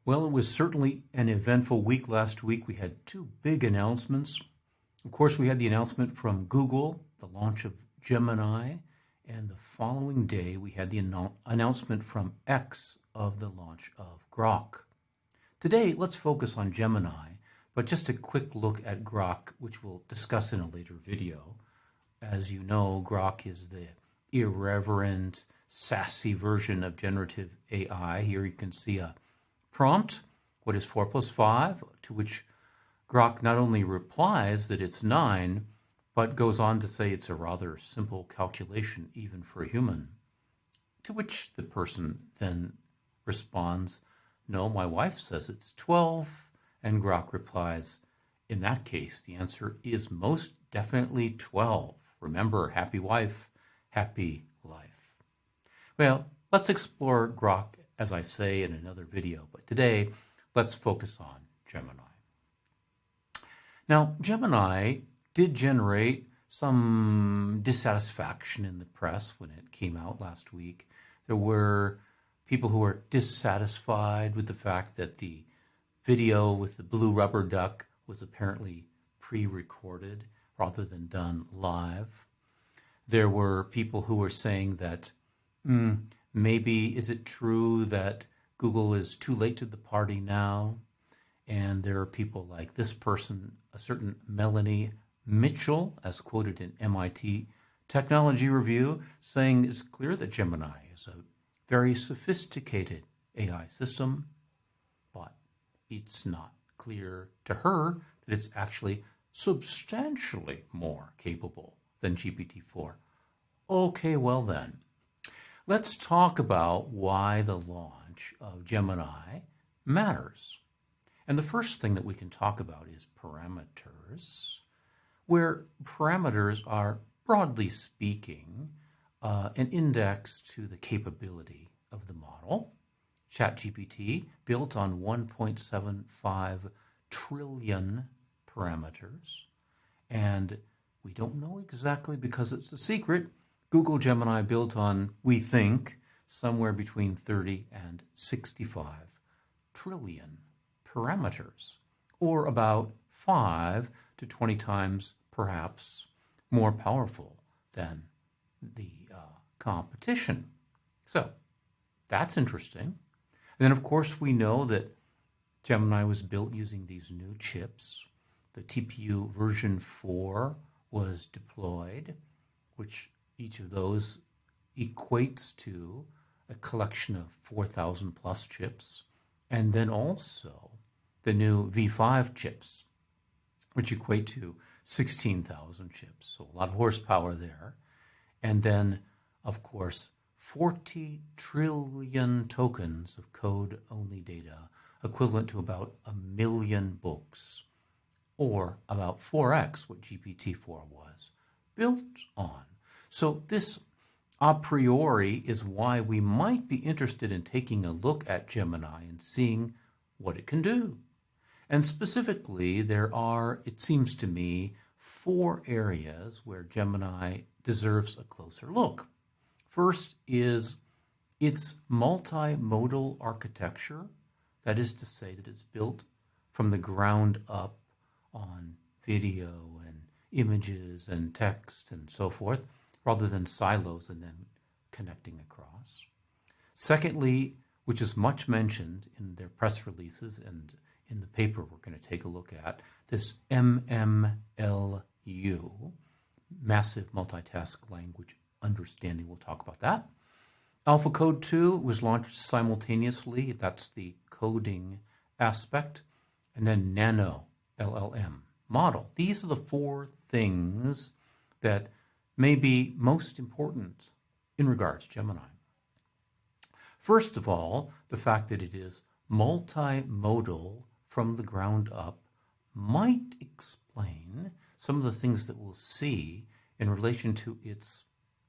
Well, it was certainly an eventful week last week. We had two big announcements. Of course, we had the announcement from Google, the launch of Gemini, and the following day we had the announcement from X of the launch of Grok. Today, let's focus on Gemini, but just a quick look at Grok, which we'll discuss in a later video. As you know, Grok is the irreverent, sassy version of generative AI. Here you can see a prompt, what is 4 plus 5, to which Grok not only replies that it's 9, but goes on to say it's a rather simple calculation even for a human. To which the person then responds, no, my wife says it's 12, and Grok replies, in that case, the answer is most definitely 12. Remember, happy wife, happy life. Well, let's explore Grok, as I say, in another video, but today let's focus on Gemini. Now, Gemini did generate some dissatisfaction in the press when it came out last week. There were people who were dissatisfied with the fact that the video with the blue rubber duck was apparently pre-recorded rather than done live. There were people who were saying that maybe is it true that Google is too late to the party now? And there are people like this person, a certain Melanie Mitchell, as quoted in MIT Technology Review, saying it's clear that Gemini is a very sophisticated AI system, but it's not clear to her that it's actually substantially more capable than GPT-4. Okay, well then, let's talk about why the launch of Gemini matters. And the first thing that we can talk about is parameters, where parameters are, broadly speaking, an index to the capability of the model. ChatGPT built on 1.75 trillion parameters. And we don't know exactly because it's a secret. Google Gemini built on, we think, somewhere between 30 and 65 trillion parameters, or about 5 to 20 times, perhaps, more powerful than the competition. So that's interesting. And then, of course, we know that Gemini was built using these new chips. The TPU version 4 was deployed, which each of those equates to a collection of 4,000 plus chips. And then also the new V5 chips, which equate to 16,000 chips. So a lot of horsepower there. And then, of course, 40 trillion tokens of code-only data, equivalent to about 1 million books, or about 4x what GPT-4 was built on. So this a priori is why we might be interested in taking a look at Gemini and seeing what it can do. And specifically, there are, it seems to me, 4 areas where Gemini deserves a closer look. First is its multimodal architecture. That is to say that it's built from the ground up on video and images and text and so forth, rather than silos and then connecting across. Secondly, which is much mentioned in their press releases and in the paper we're going to take a look at, this MMLU, Massive Multitask Language Understanding. We'll talk about that. Alpha Code2 was launched simultaneously. That's the coding aspect. And then Nano LLM model. These are the 4 things that may be most important in regard to Gemini. First of all, the fact that it is multimodal from the ground up might explain some of the things that we'll see in relation to its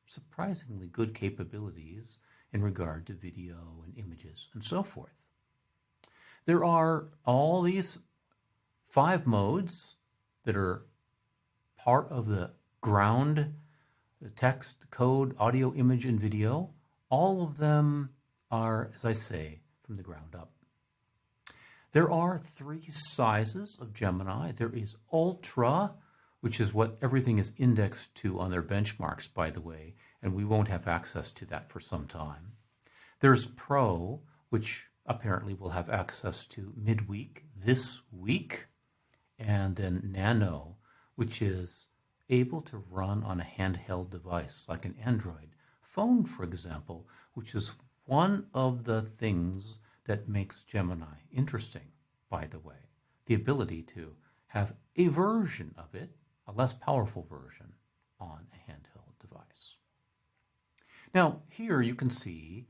surprisingly good capabilities in regard to video and images and so forth. There are all these 5 modes that are part of the ground, the text, code, audio, image, and video. All of them are, as I say, from the ground up. There are 3 sizes of Gemini. There is Ultra, which is what everything is indexed to on their benchmarks, by the way, and we won't have access to that for some time. There's Pro, which apparently will have access to midweek this week, and then Nano, which is able to run on a handheld device like an Android phone, for example, which is one of the things that makes Gemini interesting, by the way. The ability to have a version of it, a less powerful version, on a handheld device. Now, here you can see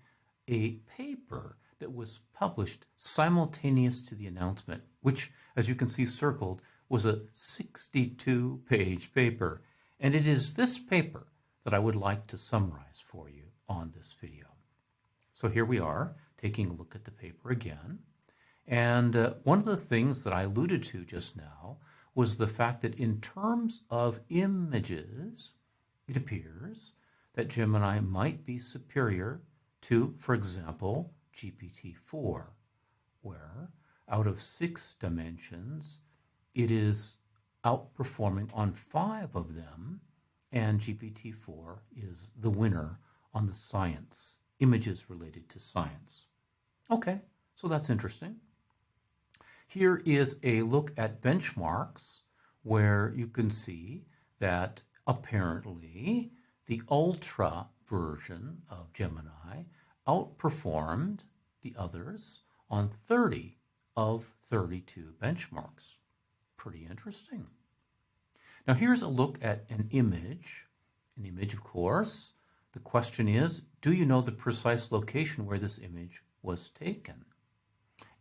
a paper that was published simultaneous to the announcement, which, as you can see circled, was a 62-page paper. And it is this paper that I would like to summarize for you on this video. So here we are, taking a look at the paper again. And one of the things that I alluded to just now was the fact that in terms of images, it appears that Gemini might be superior to, for example, GPT-4, where out of 6 dimensions, it is outperforming on 5 of them, and GPT-4 is the winner on the science, images related to science. Okay, so that's interesting. Here is a look at benchmarks where you can see that apparently the Ultra version of Gemini outperformed the others on 30 of 32 benchmarks. Pretty interesting. Now here's a look at an image. An image, of course. The question is, do you know the precise location where this image was taken?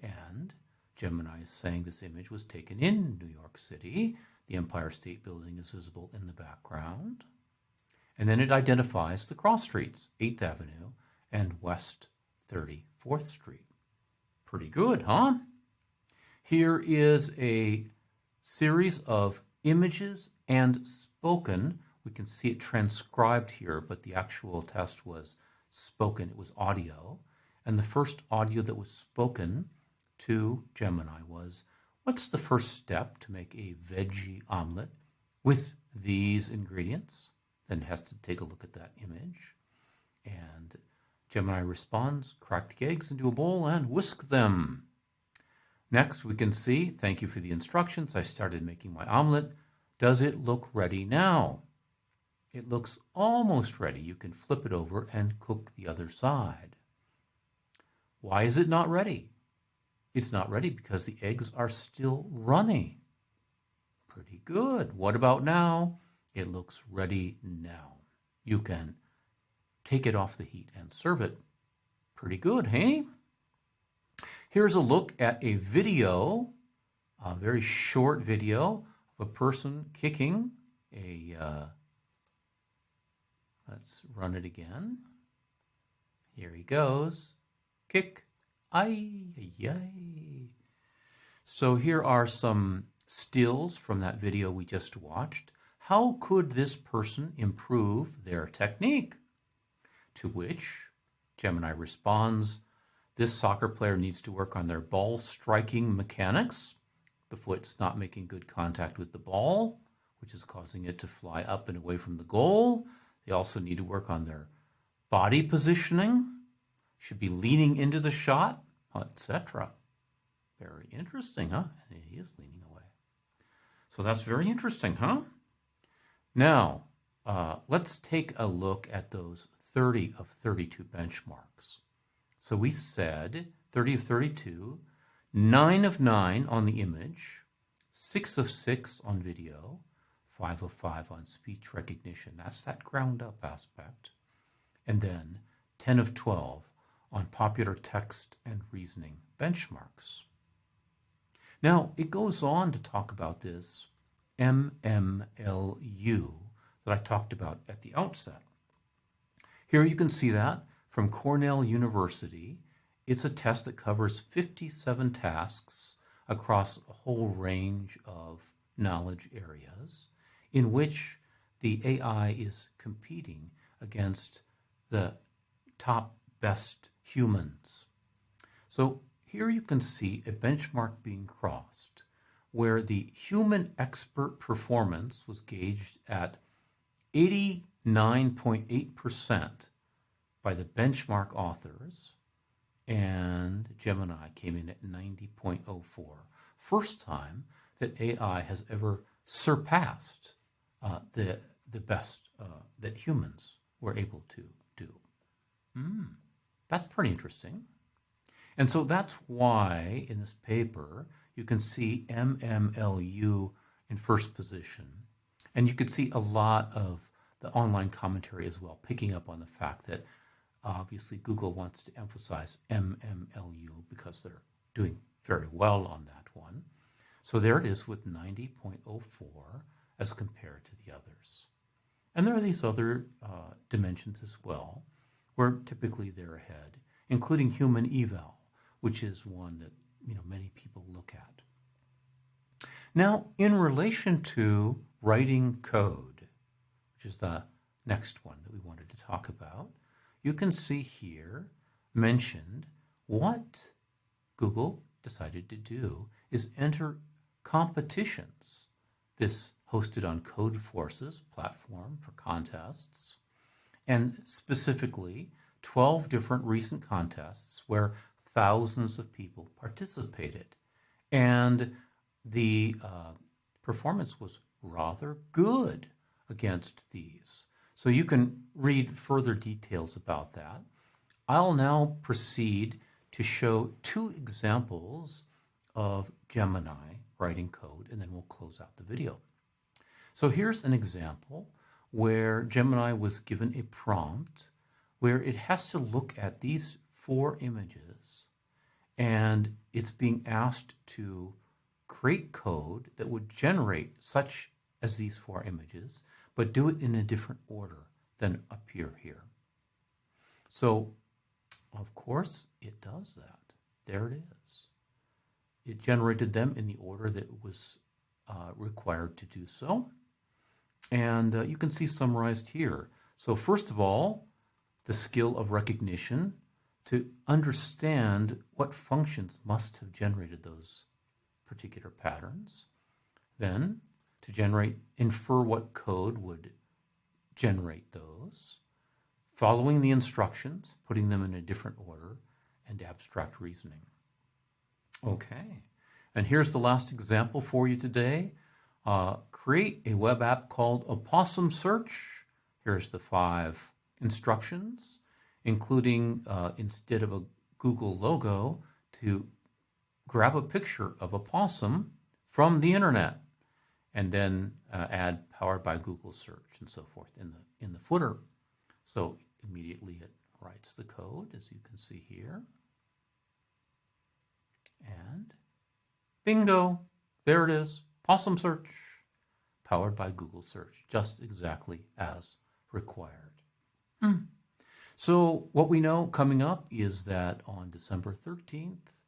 And Gemini is saying this image was taken in New York City. The Empire State Building is visible in the background. And then it identifies the cross streets, 8th Avenue and West 34th Street. Pretty good, huh? Here is a series of images and spoken. We can see it transcribed here, but the actual test was spoken. It was audio. And the first audio that was spoken to Gemini was, what's the first step to make a veggie omelet with these ingredients? Then it has to take a look at that image. And Gemini responds, crack the eggs into a bowl and whisk them. Next, we can see, thank you for the instructions. I started making my omelet. Does it look ready now? It looks almost ready. You can flip it over and cook the other side. Why is it not ready? It's not ready because the eggs are still runny. Pretty good. What about now? It looks ready now. You can take it off the heat and serve it. Pretty good, hey? Here's a look at a video, a very short video of a person kicking a, let's run it again. Here he goes. Kick. Ay, ay, ay. So here are some stills from that video we just watched. How could this person improve their technique? To which Gemini responds, this soccer player needs to work on their ball striking mechanics. The foot's not making good contact with the ball, which is causing it to fly up and away from the goal. They also need to work on their body positioning, should be leaning into the shot, etc. Very interesting, huh? And he is leaning away. So that's very interesting, huh? Now, let's take a look at those 30 of 32 benchmarks. So we said 30 of 32, 9 of 9 on the image, 6 of 6 on video, 5 of 5 on speech recognition. That's that ground up aspect. And then 10 of 12 on popular text and reasoning benchmarks. Now, it goes on to talk about this MMLU that I talked about at the outset. Here you can see that from Cornell University. It's a test that covers 57 tasks across a whole range of knowledge areas in which the AI is competing against the top best humans. So here you can see a benchmark being crossed where the human expert performance was gauged at 89.8% by the benchmark authors, and Gemini came in at 90.04. First time that AI has ever surpassed the best that humans were able to do. That's pretty interesting. And so that's why in this paper you can see MMLU in first position. And you could see a lot of the online commentary as well, picking up on the fact that obviously Google wants to emphasize MMLU because they're doing very well on that one. So there it is with 90.04 as compared to the others. And there are these other dimensions as well, where typically they're ahead, including human eval, which is one that many people look at. Now, in relation to writing code, which is the next one that we wanted to talk about, you can see here mentioned what Google decided to do is enter competitions. This hosted on Codeforce's platform for contests, and specifically 12 different recent contests where thousands of people participated. And the performance was rather good against these. So you can read further details about that. I'll now proceed to show two examples of Gemini writing code, and then we'll close out the video. So here's an example where Gemini was given a prompt where it has to look at these 4 images, and it's being asked to create code that would generate such as these 4 images, but do it in a different order than appear here. So, of course, it does that. There it is. It generated them in the order that was required to do so. And you can see summarized here. So first of all, the skill of recognition to understand what functions must have generated those particular patterns. Then to infer what code would generate those, following the instructions, putting them in a different order, and abstract reasoning. Okay, and here's the last example for you today. Create a web app called Opossum Search. Here's the 5 instructions, including instead of a Google logo, to grab a picture of a possum from the internet, and then add powered by Google search and so forth in the footer. So immediately it writes the code, as you can see here. And bingo, there it is, possum search, powered by Google search, just exactly as required. So what we know coming up is that on December 13th,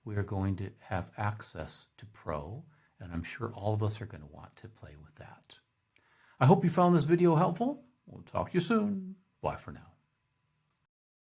we are going to have access to Pro, and I'm sure all of us are going to want to play with that. I hope you found this video helpful. We'll talk to you soon. Bye for now.